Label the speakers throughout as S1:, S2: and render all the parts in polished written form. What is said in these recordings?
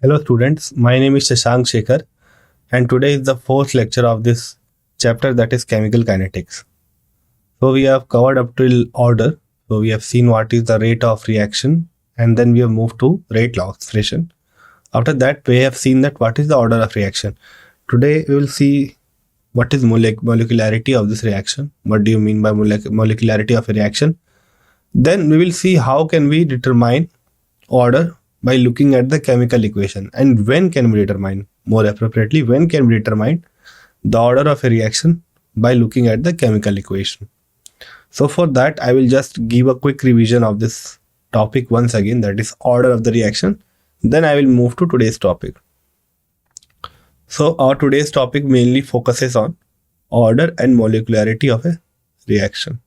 S1: Hello students, my name is Shashank Shekhar and today is the fourth lecture of this chapter, that is chemical kinetics. So we have covered up till order. So we have seen what is the rate of reaction and then we have moved to rate of oxidation. After that we have seen that what is the order of reaction. Today we will see what is molecularity of this reaction. What do you mean by molecularity of a reaction? Then we will see how can we determine order by looking at the chemical equation, and when can we determine, more appropriately, when can we determine the order of a reaction by looking at the chemical equation. So for that I will just give a quick revision of this topic once again, that is order of the reaction. Then I will move to today's topic. So our today's topic mainly focuses on order and molecularity of a reaction.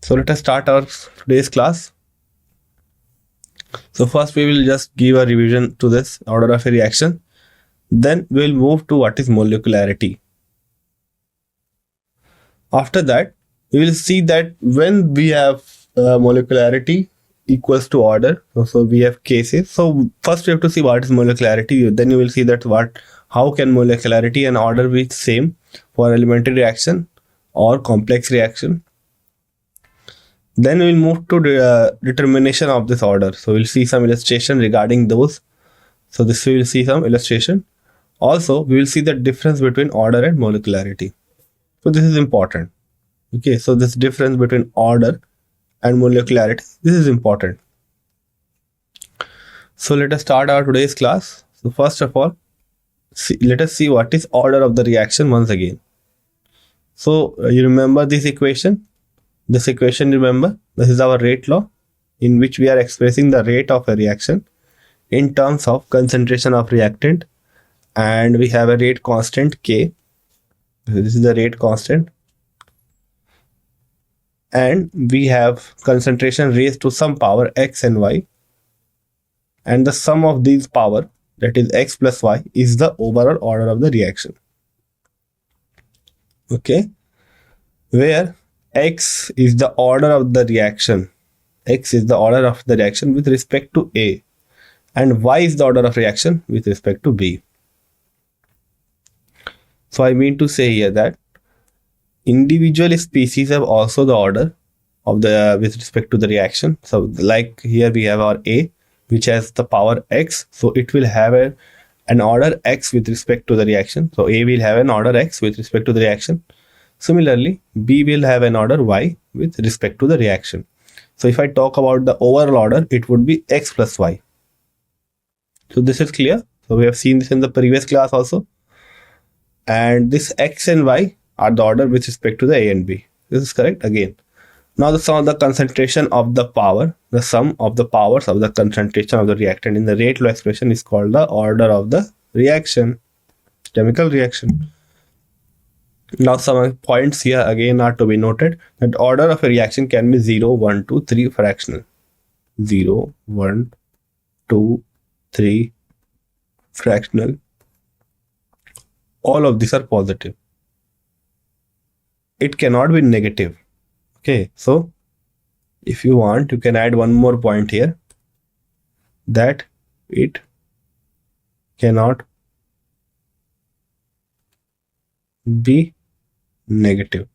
S1: So let us start our today's class. So first we will just give a revision to this order of a reaction. Then we will move to what is molecularity. After that, we will see that when we have molecularity equals to order, so we have cases. So first we have to see what is molecularity. Then you will see that how can molecularity and order be same for elementary reaction or complex reaction. Then we will move to the determination of this order. So we'll see some illustration regarding those. So this we will see some illustration. Also, we will see the difference between order and molecularity. So this is important. Okay, so this difference between order and molecularity, this is important. So let us start our today's class. So first of all, let us see what is order of the reaction once again. So you remember this equation? This equation, remember, this is our rate law in which we are expressing the rate of a reaction in terms of concentration of reactant, and we have a rate constant K. This is the rate constant, and we have concentration raised to some power x and y, and the sum of these power, that is x plus y, is the overall order of the reaction. Okay, where x is the order of the reaction. X is the order of the reaction with respect to A, and y is the order of reaction with respect to B. So I mean to say here that individual species have also the order of the with respect to the reaction. So like here we have our A, which has the power x, so it will have an order x with respect to the reaction. So A will have an order x with respect to the reaction. Similarly, B will have an order y with respect to the reaction. So if I talk about the overall order, it would be x plus y. So this is clear. So we have seen this in the previous class also. And this x and y are the order with respect to the A and B. This is correct again. Now the sum of the concentration of the power, the sum of the powers of the concentration of the reactant in the rate law expression is called the order of the reaction, chemical reaction. Now some points here again are to be noted, that order of a reaction can be 0, 1, 2, 3 fractional. 0, 1, 2, 3 fractional. All of these are positive. It cannot be negative. Okay, so if you want, you can add one more point here, that it cannot be negative.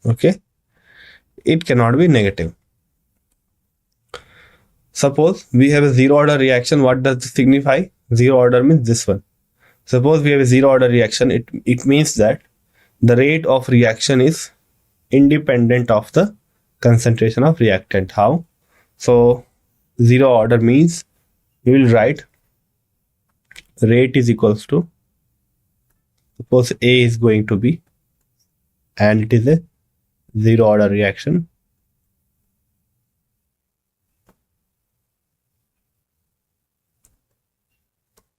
S1: Okay, it cannot be negative. Suppose we have a zero order reaction. What does this signify? Zero order means this one. Suppose we have a zero order reaction, it means that the rate of reaction is independent of the concentration of reactant. How? So zero order means you will write rate is equals to, suppose A is going to be, and it is a zero order reaction.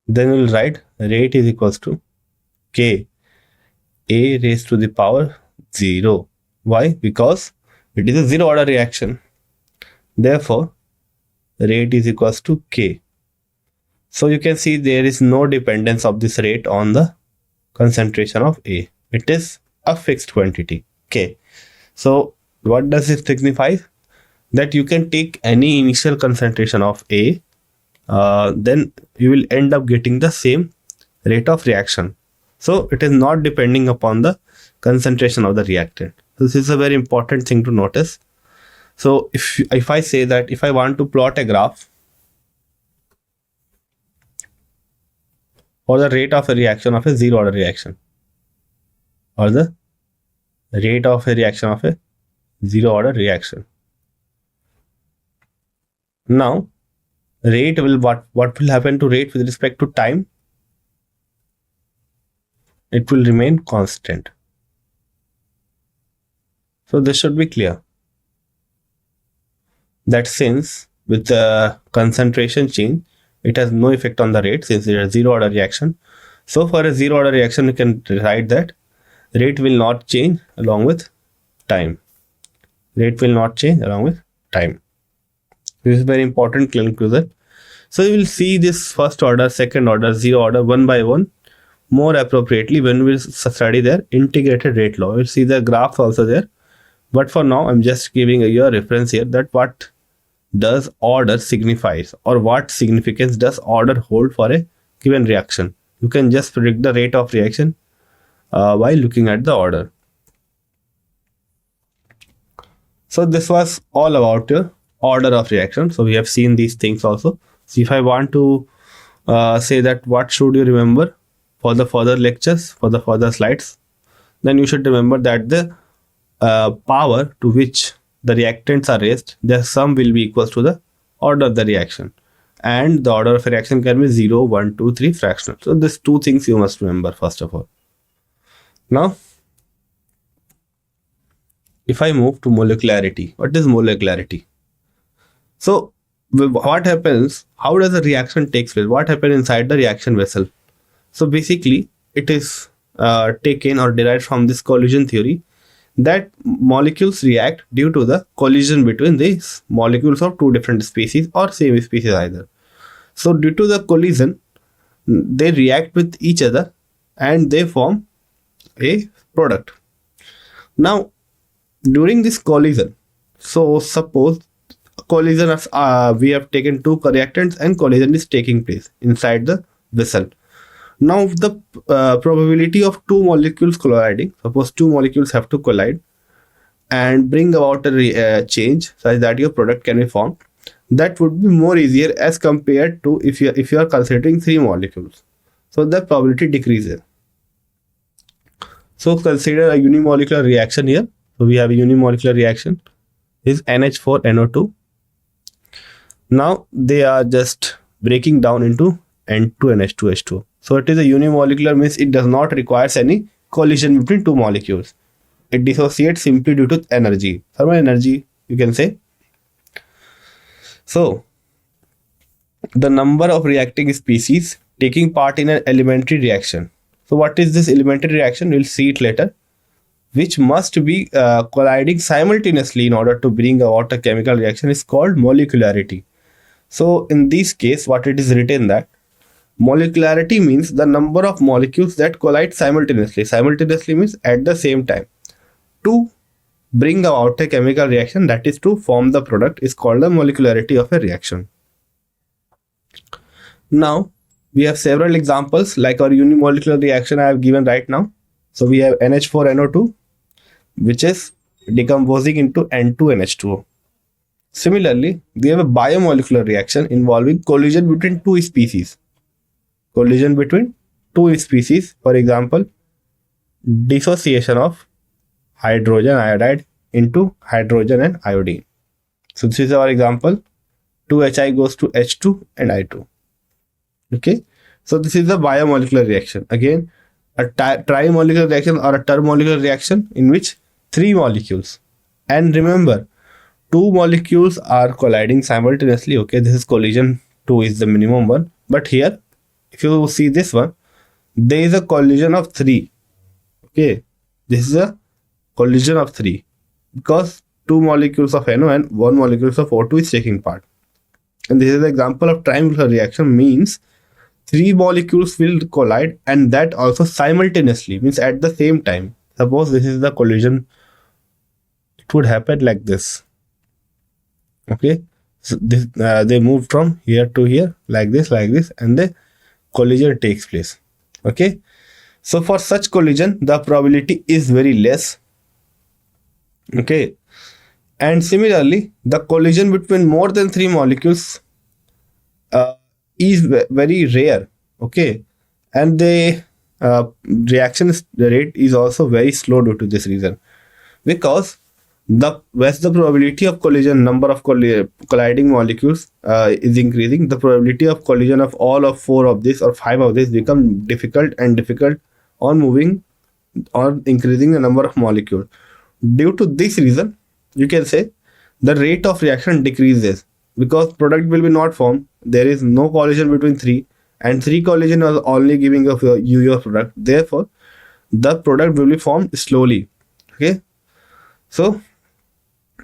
S1: Then we'll write rate is equals to K A raised to the power 0. Why? Because it is a zero order reaction. Therefore, rate is equals to K. So you can see there is no dependence of this rate on the concentration of A. It is a fixed quantity, K. So what does it signify? that you can take any initial concentration of A, then you will end up getting the same rate of reaction. So it is not depending upon the concentration of the reactant. This is a very important thing to notice. So if I say that if I want to plot a graph for the rate of a reaction of a zero order reaction, or the rate of a reaction of a zero order reaction. Now, rate will what will happen to rate with respect to time? It will remain constant. So this should be clear. That since with the concentration change, it has no effect on the rate since it is a zero order reaction. So for a zero order reaction, you can write that rate will not change along with time. Rate will not change along with time. This is very important conclusion. So you will see this first order, second order, zero order, one by one more appropriately when we study their integrated rate law. You'll see the graphs also there. But for now, I'm just giving you a reference here that what does order signifies, or what significance does order hold for a given reaction. You can just predict the rate of reaction while looking at the order. So this was all about your order of reaction. So we have seen these things also. So if I want to say that what should you remember for the further lectures, for the further slides, then you should remember that the power to which the reactants are raised, their sum will be equal to the order of the reaction. And the order of a reaction can be 0, 1, 2, 3 fractional. So these two things you must remember first of all. Now, if I move to molecularity, what is molecularity? So what happens, how does the reaction take place? What happens inside the reaction vessel? So basically, it is taken or derived from this collision theory that molecules react due to the collision between these molecules of two different species or same species either. So due to the collision, they react with each other and they form a product. Now, during this collision, so suppose collision of, we have taken two reactants and collision is taking place inside the vessel. Now the probability of two molecules colliding, suppose two molecules have to collide and bring about a change such that your product can be formed, that would be more easier as compared to if you are considering three molecules. So the probability decreases. So consider a unimolecular reaction here. So we have a unimolecular reaction is NH4NO2. Now they are just breaking down into N2NH2H2. So it is a unimolecular, means it does not require any collision between two molecules. It dissociates simply due to energy, thermal energy, you can say. So the number of reacting species taking part in an elementary reaction. So what is this elementary reaction? We'll see it later, which must be colliding simultaneously in order to bring about a chemical reaction is called molecularity. So in this case, what it is written that molecularity means the number of molecules that collide simultaneously. Simultaneously means at the same time. To bring about a chemical reaction, that is to form the product, is called the molecularity of a reaction. Now, we have several examples like our unimolecular reaction I have given right now. So we have NH4NO2, which is decomposing into N2NH2O. Similarly, we have a biomolecular reaction involving collision between two species. Collision between two species, for example, dissociation of hydrogen iodide into hydrogen and iodine. So this is our example. 2Hi goes to H2 and I2. Okay. So this is the biomolecular reaction. Again, a trimolecular reaction or a termomolecular reaction in which three molecules. And remember, two molecules are colliding simultaneously. Okay, this is collision 2 is the minimum one. But here, if you see this one, there is a collision of 3. Okay, this is a collision of 3 because two molecules of NO and one molecule of O2 is taking part. And this is the example of trimolecular reaction, means 3 molecules will collide and that also simultaneously, means at the same time. Suppose this is the collision, it would happen like this. Okay, so this they move from here to here like this, and the collision takes place. Okay, so for such collision, the probability is very less. Okay, and similarly, the collision between more than three molecules uh, is very rare. Okay, and the the rate is also very slow due to this reason, because as the probability of collision, number of colliding molecules is increasing, the probability of collision of all of four of this or five of this become difficult on moving or increasing the number of molecules. Due to this reason, you can say the rate of reaction decreases because product will be not formed. There is no collision between three, and three collision is only giving of you your product. Therefore, the product will be formed slowly. Okay, so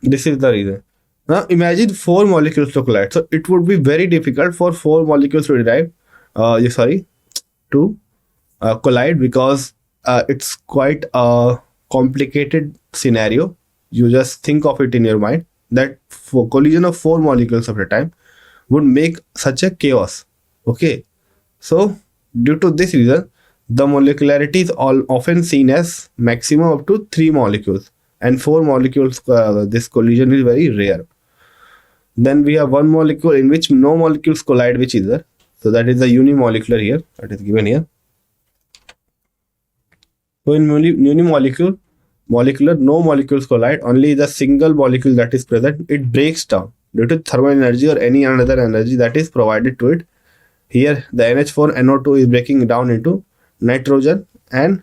S1: this is the reason. Now imagine four molecules to collide. So it would be very difficult for four molecules to derive. To collide, because it's quite a complicated scenario. You just think of it in your mind that for collision of four molecules at a time would make such a chaos. Okay, so due to this reason, the molecularity is all often seen as maximum up to three molecules, and four molecules. This collision is very rare. Then we have one molecule in which no molecules collide with each other. So that is the unimolecular here. That is given here. So in molecular, no molecules collide. Only the single molecule that is present, it breaks down due to thermal energy or any another energy that is provided to it. Here, the NH4NO2 is breaking down into nitrogen and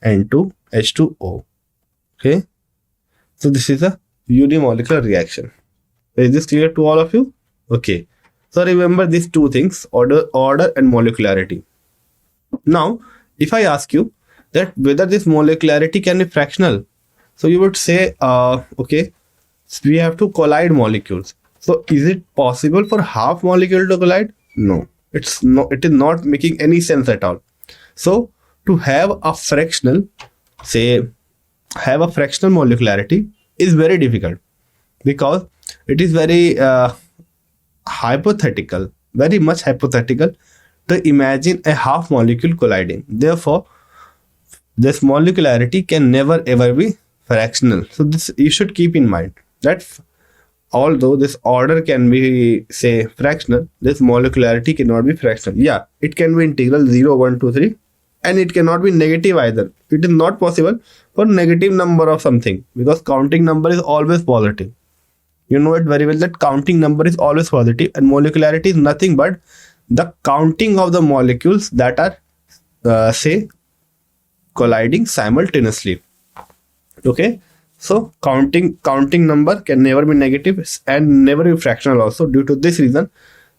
S1: N2H2O. Okay. So this is a unimolecular reaction. Is this clear to all of you? Okay. So remember these two things, order and molecularity. Now, if I ask you that whether this molecularity can be fractional, so you would say, okay, so we have to collide molecules. So is it possible for half molecule to collide? No, it is not making any sense at all. So to have a fractional, molecularity is very difficult, because it is very hypothetical, very much hypothetical to imagine a half molecule colliding. Therefore, this molecularity can never ever be fractional. So this you should keep in mind that although this order can be fractional, this molecularity cannot be fractional. Yeah, it can be integral 0, 1, 2, 3, and it cannot be negative either. It is not possible for negative number of something, because counting number is always positive. You know it very well that counting number is always positive, and molecularity is nothing but the counting of the molecules that are colliding simultaneously. Okay, so counting number can never be negative and never be fractional also. Due to this reason,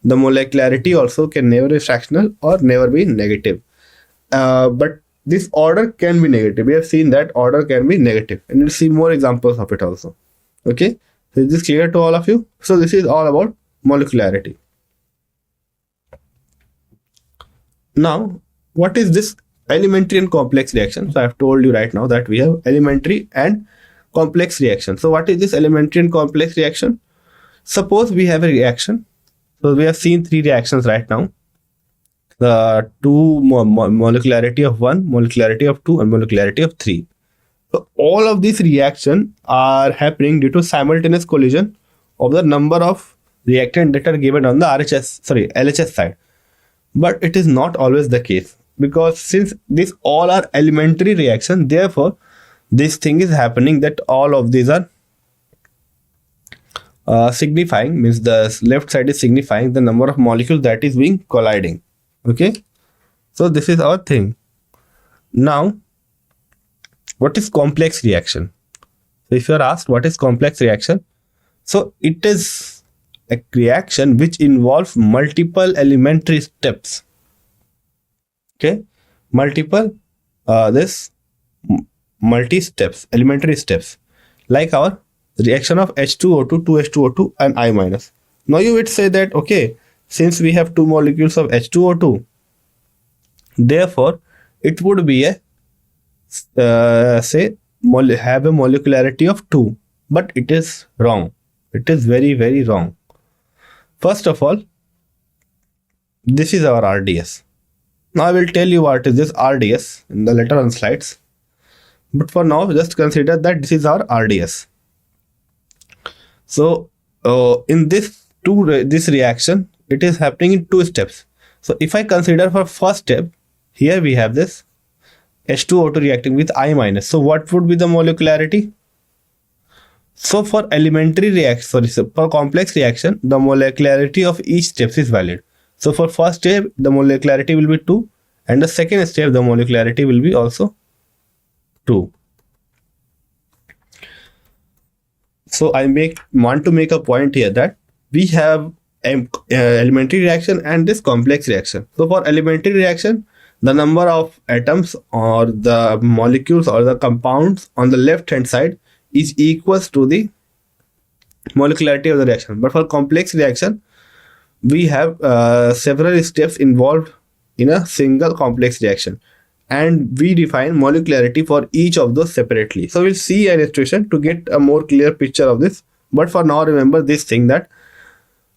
S1: the molecularity also can never be fractional or never be negative. But this order can be negative. We have seen that order can be negative, and we'll see more examples of it also. Okay, so is this clear to all of you? So this is all about molecularity. Now, what is this elementary and complex reaction? So I have told you right now that we have elementary and complex reaction. So what is this elementary and complex reaction? Suppose we have a reaction. So we have seen three reactions right now. The two molecularity of 1, molecularity of 2, and molecularity of 3. So all of these reactions are happening due to simultaneous collision of the number of reactants that are given on the LHS side. But it is not always the case, because since these all are elementary reactions, therefore this thing is happening that all of these are signifying, means the left side is signifying the number of molecules that is being colliding. Okay, so this is our thing. Now, what is complex reaction? So if you are asked what is complex reaction, so it is a reaction which involves multiple elementary steps. Okay, elementary steps, like our reaction of H2O2, 2H2O2, and I minus. Now you would say that, okay, since we have two molecules of H2O2, therefore it would be a have a molecularity of 2, but it is wrong. It is very, very wrong. First of all, this is our RDS. Now I will tell you what is this RDS in the later on slides. But for now, just consider that this is our RDS. So in this reaction, it is happening in 2 steps. So if I consider for first step, here we have this H2O2 reacting with I minus. So what would be the molecularity? So for elementary reaction, for complex reaction, the molecularity of each step is valid. So for first step, the molecularity will be 2, and the second step, the molecularity will be also 2. So I want to make a point here that we have elementary reaction and this complex reaction. So for elementary reaction, the number of atoms or the molecules or the compounds on the left hand side is equals to the molecularity of the reaction. But for complex reaction, we have several steps involved in a single complex reaction, and we define molecularity for each of those separately. So we'll see an illustration to get a more clear picture of this. But for now, remember this thing that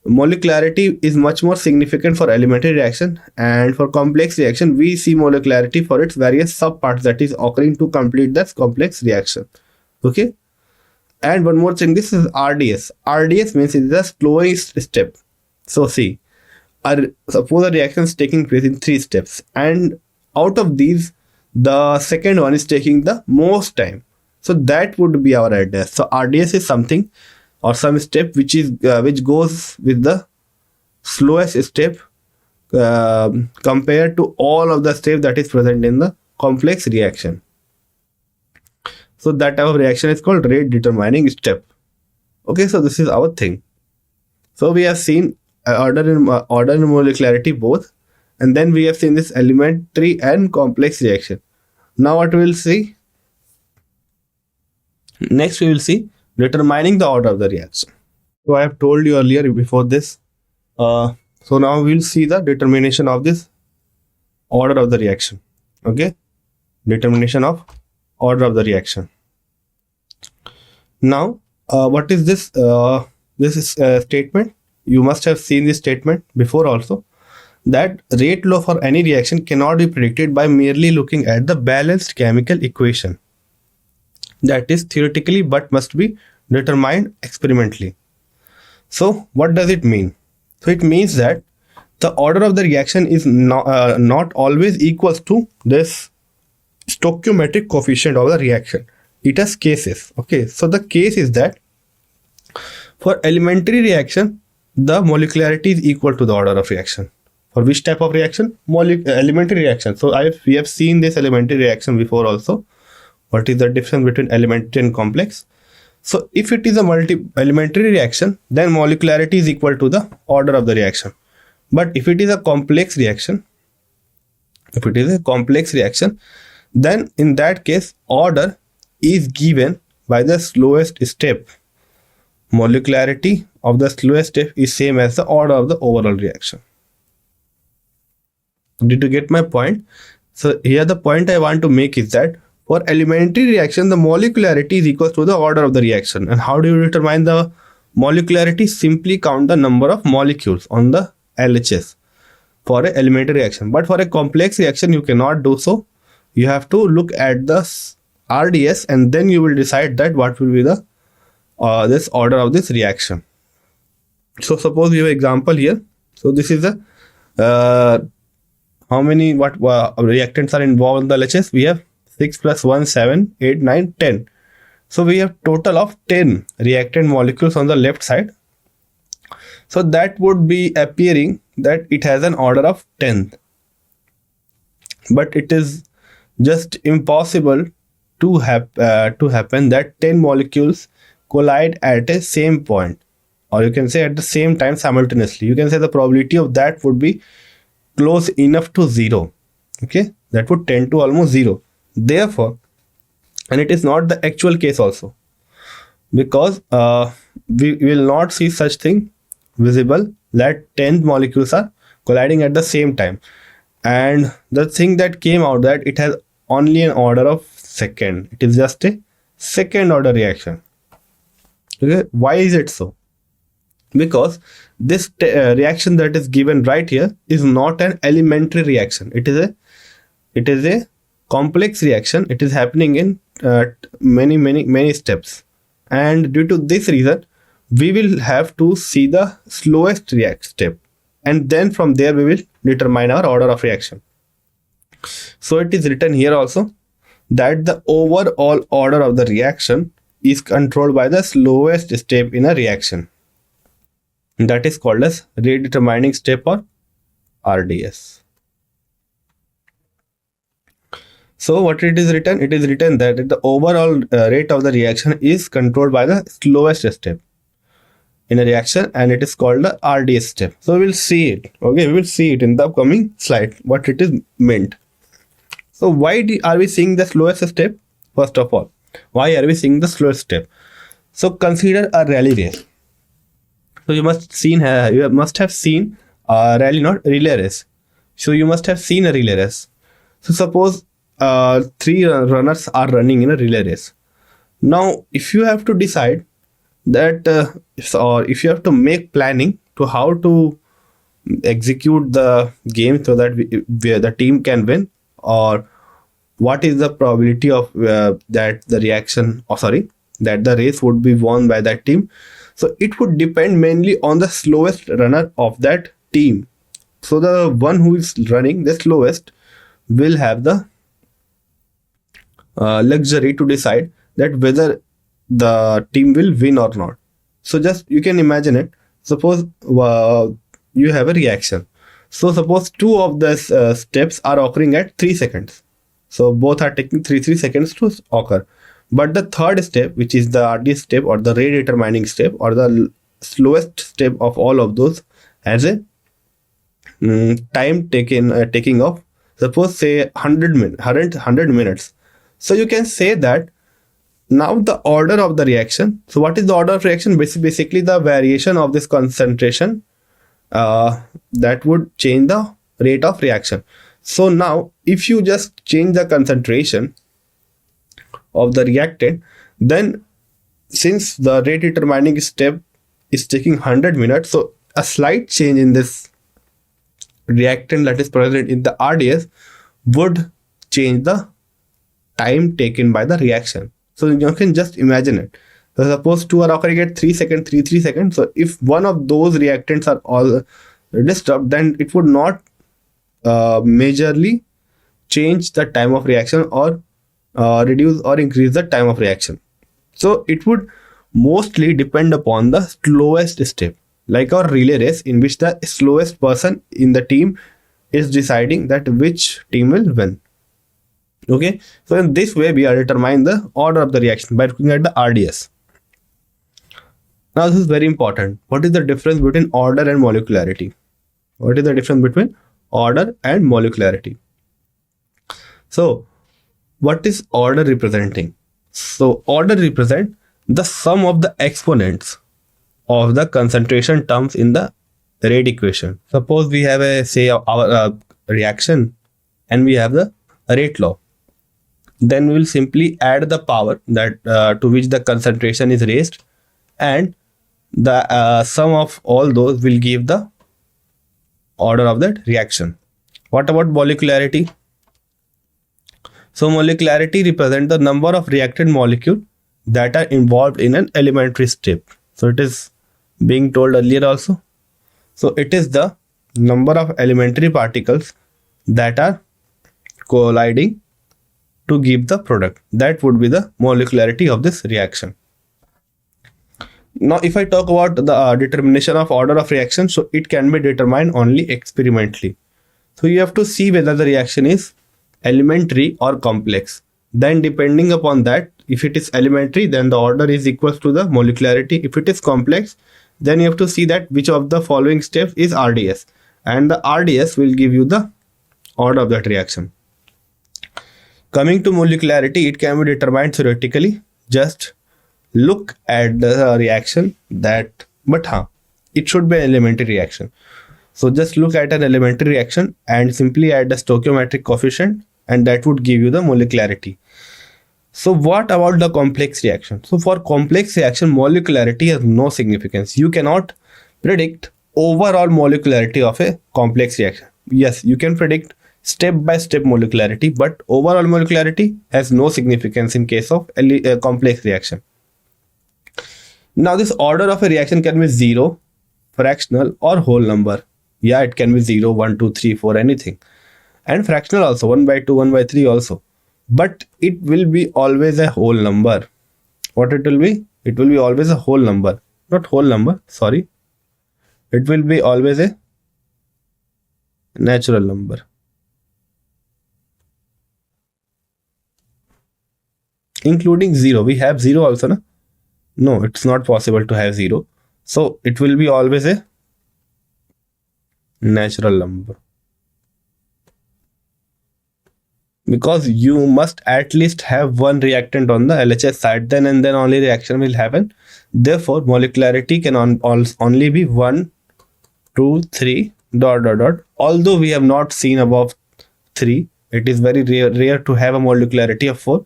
S1: molecularity is much more significant for elementary reaction, and for complex reaction we see molecularity for its various subparts that is occurring to complete that complex reaction. Okay, and one more thing, this is RDS. RDS means it is the slowest step. So see, suppose a reaction is taking place in 3 steps, and out of these the second one is taking the most time. So that would be our RDS. So RDS is something or some step which goes with the slowest step compared to all of the steps that is present in the complex reaction. So that type of reaction is called rate determining step. Okay, so this is our thing. So we have seen order and molecularity both, and then we have seen this elementary and complex reaction. Now what we will see? Next we will see determining the order of the reaction. So I have told you earlier before this. So now we will see the determination of this order of the reaction. Okay, determination of order of the reaction. Now what is this? This is a statement. You must have seen this statement before also, that rate law for any reaction cannot be predicted by merely looking at the balanced chemical equation. That is theoretically, but must be determined experimentally. So what does it mean? So it means that the order of the reaction is not always equals to this stoichiometric coefficient of the reaction. It has cases. Okay, so the case is that for elementary reaction, the molecularity is equal to the order of reaction. For which type of reaction? Elementary reaction. So we have seen this elementary reaction before also. What is the difference between elementary and complex? So if it is a elementary reaction, then molecularity is equal to the order of the reaction. But if it is a complex reaction, then in that case order is given by the slowest step. Molecularity of the slowest step is same as the order of the overall reaction. Did you get my point? So here the point I want to make is that for elementary reaction, the molecularity is equal to the order of the reaction. And how do you determine the molecularity? Simply count the number of molecules on the LHS for an elementary reaction. But for a complex reaction, you cannot do so. You have to look at the RDS, and then you will decide that what will be the this order of this reaction. So suppose we have an example here. So this is the how many reactants are involved in the LHS? We have 6 plus 1, 7, 8, 9, 10. So we have total of 10 reactant molecules on the left side. So that would be appearing that it has an order of 10. But it is just impossible to happen that 10 molecules collide at a same point, or you can say at the same time simultaneously. You can say the probability of that would be close enough to 0. Okay, that would tend to almost 0. Therefore, and it is not the actual case also, because we will not see such thing visible that 10 molecules are colliding at the same time. And the thing that came out that it has only an order of second. It is just a second order reaction. Okay, why is it so? because this reaction that is given right here is not an elementary reaction. It is a complex reaction. It is happening in many steps, and due to this reason we will have to see the slowest react step, and then from there we will determine our order of reaction. So it is written here also that the overall order of the reaction is controlled by the slowest step in a reaction. That is called as rate determining step, or RDS. So what it is written? It is written that the overall rate of the reaction is controlled by the slowest step in a reaction, and it is called the RDS step. So we will see it. Okay, we will see it in the upcoming slide what it is meant. So why are we seeing the slowest step? First of all, why are we seeing the slowest step? So consider a rally race. So you must have seen a rally, not relay race. So you must have seen a relay race. So suppose 3 runners are running in a relay race. Now, if you have to decide that, or if you have to make planning to how to execute the game so that the team can win, or what is the probability of that the race would be won by that team. So it would depend mainly on the slowest runner of that team. So the one who is running the slowest will have the luxury to decide that whether the team will win or not. So just you can imagine it. Suppose you have a reaction. So suppose 2 of the steps are occurring at 3 seconds. So both are taking 3 seconds to occur. But the third step, which is the RDS step, or the rate determining step, or the slowest step of all of those, has a time taking of, suppose say 100 minutes. So you can say that now the order of the reaction. So what is the order of reaction? Basically the variation of this concentration that would change the rate of reaction. So now if you just change the concentration of the reactant, then since the rate determining step is taking 100 minutes, so a slight change in this reactant that is present in the RDS would change the time taken by the reaction. So you can just imagine it. So suppose 2 are occurring at 3 seconds. So if one of those reactants are all disturbed, then it would not majorly change the time of reaction, or reduce or increase the time of reaction. So it would mostly depend upon the slowest step, like our relay race, in which the slowest person in the team is deciding that which team will win. Okay, so in this way we are determining the order of the reaction by looking at the RDS. Now this is very important. What is the difference between order and molecularity? What is the difference between order and molecularity? So what is order representing? So order represent the sum of the exponents of the concentration terms in the rate equation. Suppose we have our reaction, and we have the rate law. Then we will simply add the power that to which the concentration is raised, and the sum of all those will give the order of that reaction. What about molecularity? So molecularity represents the number of reactant molecules that are involved in an elementary step. So it is being told earlier also. So it is the number of elementary particles that are colliding to give the product. That would be the molecularity of this reaction. Now if I talk about the determination of order of reaction, so it can be determined only experimentally. So you have to see whether the reaction is elementary or complex. Then depending upon that, if it is elementary, then the order is equal to the molecularity. If it is complex, then you have to see that which of the following steps is RDS, and the RDS will give you the order of that reaction. Coming to molecularity, it can be determined theoretically. Just look at the reaction that, it should be an elementary reaction. So just look at an elementary reaction and simply add the stoichiometric coefficient, and that would give you the molecularity. So what about the complex reaction? So for complex reaction, molecularity has no significance. You cannot predict overall molecularity of a complex reaction. Yes, you can predict step by step molecularity, but overall molecularity has no significance in case of a complex reaction. Now, this order of a reaction can be 0, fractional, or whole number. Yeah, it can be 0, 1, 2, 3, 4, anything. And fractional also, 1 by 2, 1 by 3 also. But it will be always a whole number. What it will be? It will be always a whole number. Not whole number, sorry. It will be always a natural number. Including 0. We have 0 also, na? No, it's not possible to have 0. So it will be always a natural number. Because you must at least have one reactant on the LHS side, then and then only reaction will happen. Therefore, molecularity can only be 1, 2, 3, dot, dot, dot. Although we have not seen above 3, it is very rare to have a molecularity of 4.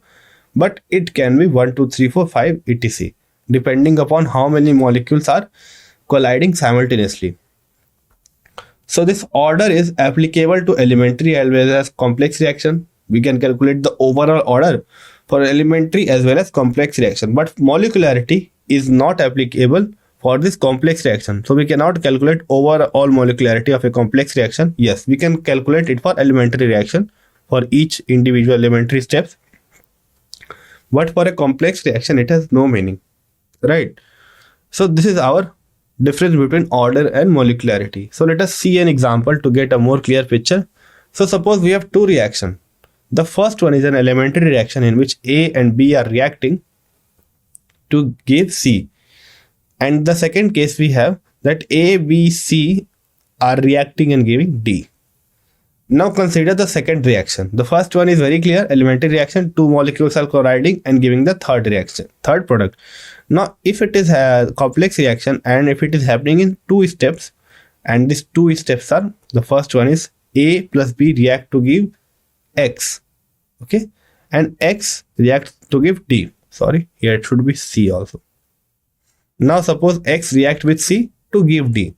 S1: But it can be 1, 2, 3, 4, 5, etc. depending upon how many molecules are colliding simultaneously. So this order is applicable to elementary as well as complex reaction. We can calculate the overall order for elementary as well as complex reaction. But molecularity is not applicable for this complex reaction. So we cannot calculate overall molecularity of a complex reaction. Yes, we can calculate it for elementary reaction for each individual elementary steps. But for a complex reaction, it has no meaning, right? So this is our difference between order and molecularity. So let us see an example to get a more clear picture. So suppose we have two reactions. The first one is an elementary reaction in which A and B are reacting to give C. And the second case we have that A, B, C are reacting and giving D. Now consider the second reaction. The first one is very clear, elementary reaction, two molecules are colliding and giving the third reaction, third product. Now if it is a complex reaction and if it is happening in 2 steps, and these 2 steps are, the first one is A plus B react to give X, okay, and X reacts to give D. Sorry, here it should be C also. Now suppose X react with C to give D.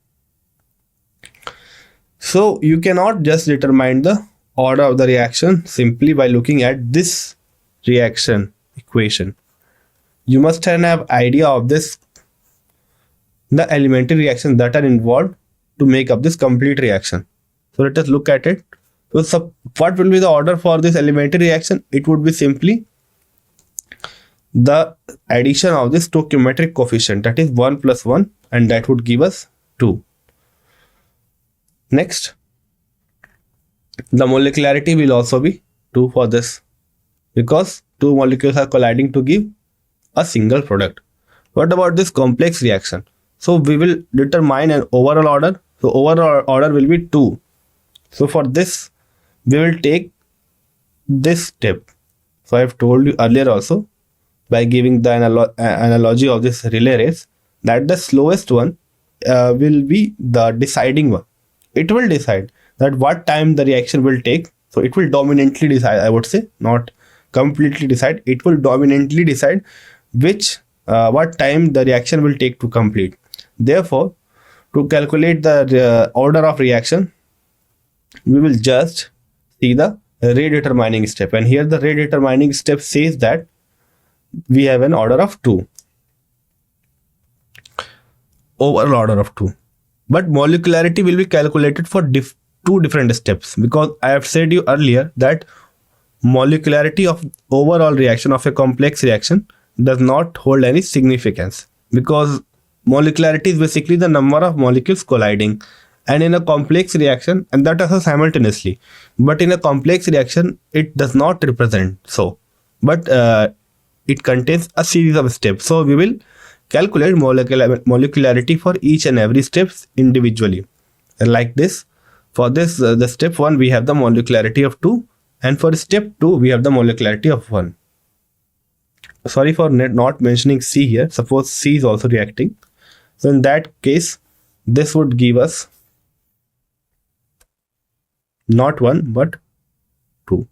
S1: So you cannot just determine the order of the reaction simply by looking at this reaction equation. You must have idea of this, the elementary reactions that are involved to make up this complete reaction. So let us look at it. So what will be the order for this elementary reaction? It would be simply the addition of this stoichiometric coefficient, that is 1 plus 1, and that would give us 2. Next, the molecularity will also be 2 for this, because 2 molecules are colliding to give a single product. What about this complex reaction? So we will determine an overall order. So overall order will be 2. So for this, we will take this step. So I have told you earlier also, by giving the analogy of this relay race, that the slowest one will be the deciding one. It will decide that what time the reaction will take. So it will dominantly decide, I would say, not completely decide. It will dominantly decide which what time the reaction will take to complete. Therefore, to calculate the order of reaction, we will just see the rate determining step. And here the rate determining step says that we have an order of 2. Overall order of 2. But molecularity will be calculated for 2 different steps, because I have said you earlier that molecularity of overall reaction of a complex reaction does not hold any significance, because molecularity is basically the number of molecules colliding, and in a complex reaction, and that also simultaneously, but in a complex reaction it does not represent so, but it contains a series of steps. So we will calculate molecularity for each and every steps individually, and like this. For this, the step 1 we have the molecularity of 2, and for step 2 we have the molecularity of 1. Sorry for not mentioning C here. Suppose C is also reacting, so in that case this would give us not 1 but 2,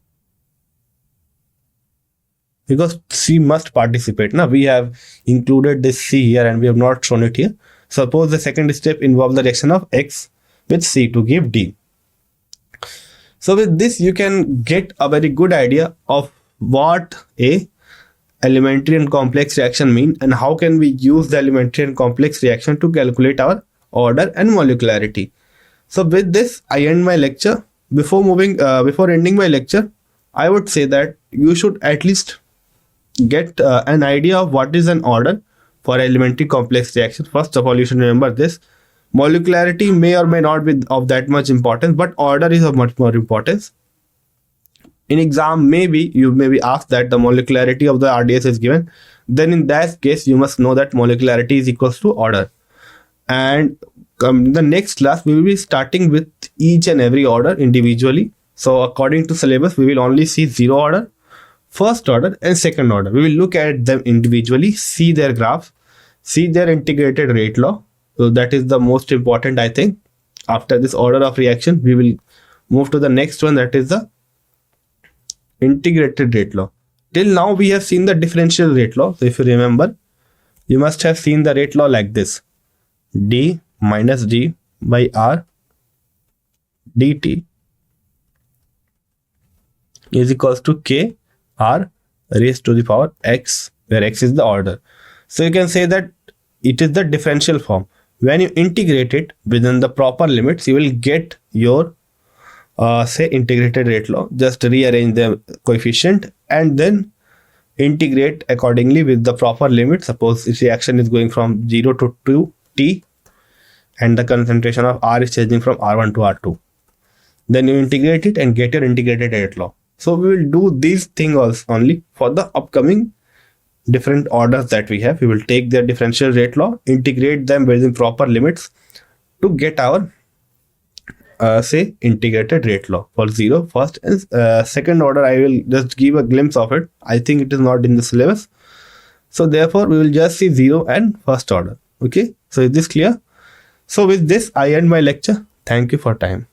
S1: because C must participate. Now we have included this C here and we have not shown it here. Suppose the second step involves the reaction of X with C to give D. So with this, you can get a very good idea of what a elementary and complex reaction mean, and how can we use the elementary and complex reaction to calculate our order and molecularity. So with this, I end my lecture. Before ending my lecture, I would say that you should at least get an idea of what is an order for elementary complex reaction. First of all, you should remember this. Molecularity may or may not be of that much importance, but order is of much more importance. In exam, maybe you may be asked that the molecularity of the RDS is given. Then in that case, you must know that molecularity is equals to order. And in the next class, we will be starting with each and every order individually. So according to syllabus, we will only see zero order, first order and second order. We will look at them individually, see their graphs, see their integrated rate law. So that is the most important, I think. After this order of reaction, we will move to the next one, that is the integrated rate law. Till now, we have seen the differential rate law. So if you remember, you must have seen the rate law like this: d minus d by r dt is equals to k r raised to the power x, where x is the order. So you can say that it is the differential form. When you integrate it within the proper limits, you will get your say integrated rate law. Just rearrange the coefficient and then integrate accordingly with the proper limit. Suppose this reaction is going from 0 to 2t and the concentration of R is changing from R1 to R2. Then you integrate it and get your integrated rate law. So we will do these things only for the upcoming different orders that we have. We will take their differential rate law, integrate them within proper limits to get our say integrated rate law for 0, first and second order. I will just give a glimpse of it. I think it is not in the syllabus. So therefore, we will just see 0 and first order. Okay. So is this clear? So with this, I end my lecture. Thank you for time.